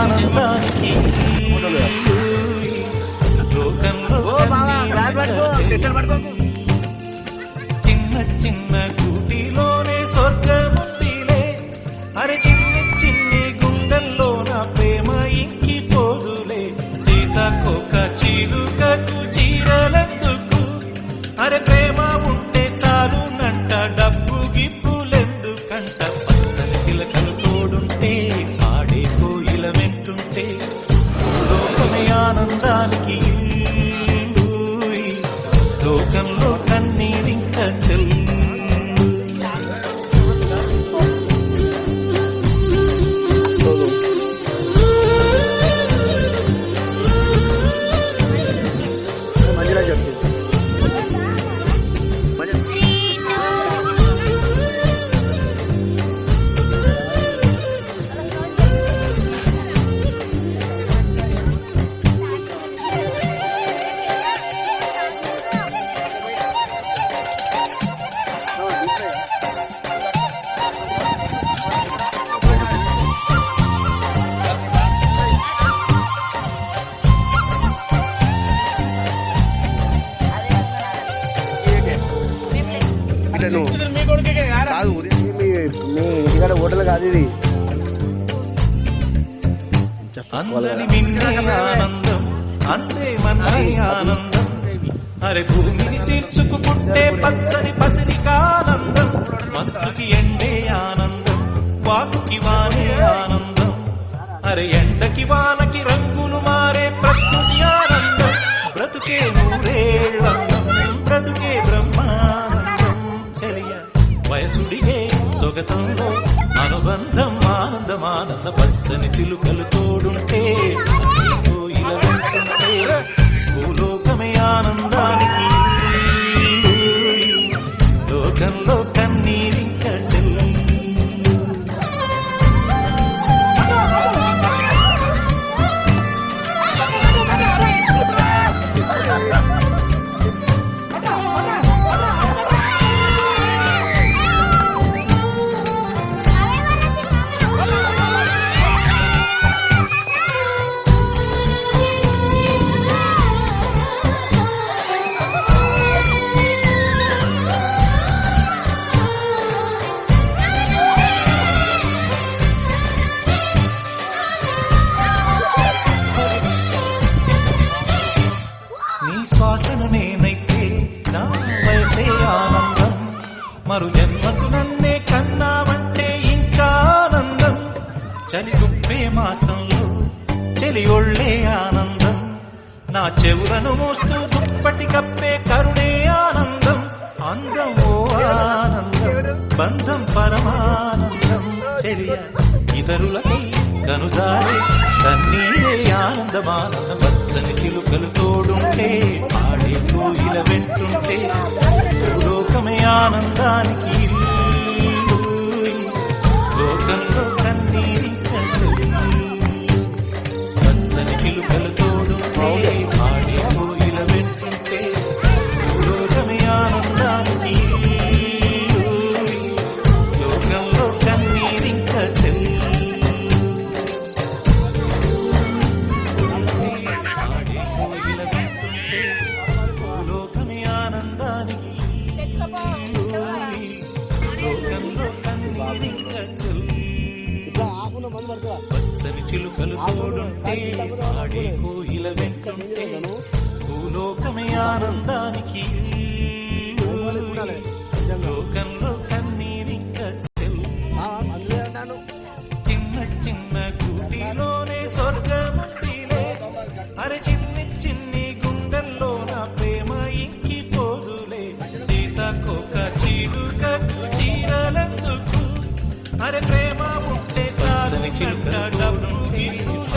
ఆనందానికి లోకంలో చిన్న చిన్న కూటిలోనే స్వర్గముందిలే. అరే చిన్ని చిన్ని గుండెల్లో నా ప్రేమ ఇంకి పోదులే. సీతాకోక చిలుకకు చీరలెందుకు, అరే ప్రేమ ఉంటే చాలు నంట. డబ్బు గిప్పులెందుకంట, పచ్చని చిలకలు తోడుంటే ఆడే కోయిల వెంటుంటే లోకమే ఆనందానికి లోకంలో కన్నీరింక చెల్లు. కాదు మీ ఇంటికాడ హోటల్ కాదు ఇది. అందరి విన్నే ఆనందం అంతే మన్నే ఆనందం. అరే భూమిని చీల్చుకుంటే పచ్చని పసిరికానందం. మంచుకి ఎండే ఆనందం, వాకుకి వానే ఆనందం. అరే ఎండకి వానకి రంగులు మారే ప్రకృతి ఆనందం. బ్రతుకే నూరేళ్ళందం, బ్రతుకే బ్రహ్మానందం. చలియ వయసుడిగే సొగతంలో అనుబంధం ఆనందమానంద. పచ్చని చిలుకలు తోడుంటే కోయిల వెంటుంటే భూలోకమే ఆనందానికి లోకంలో కన్నీరింక చెల్లు. నీ శ్వాసను నేనైతే నా వయసే ఆనందం. మరు జన్మకు నన్నే కన్నావంటే ఇంకా ఆనందం. చలి గుప్పే మాసంలో చెలి ఒళ్ళే ఆనందం. నా చెవులను మోస్తూ దుప్పటి కప్పే కరుణే ఆనందం. అందం ఓ ఆనందం, బంధం పరమానందం. చెలియ ఇతరులకి కనుసారే కన్నీరే ఆనందమానంద. పచ్చని చిలుకలు తోడుంటే ఆడే కోయిల వెంటుంటే లోకమే ఆనందానికి లోకంలో కన్నీరింక చెల్లు. పచ్చని చిలుకలు తోడుంటే ఆడే కోయిల వెంటుంటే లోకమే ఆనందానికి లోకంలో కన్నీరింక చెల్లు. పచ్చని చిలుకలు తోడుంటే ఆడే కోయిల వెంటుంటే భూలోకమే ఆనందానికి లోకంలో కన్నీరింక చెల్లు. చిన్న చిన్న కూటిలోనే స్వర్గముందిలే. అరే చిన్ని చిన్ని గుండెల్లో నా ప్రేమ ఇంకి పోదులే. సీతాకోక చిలుకకు చీరలెందుకు, అరే ప్రేమ ఉంటే చాలు. చిలుక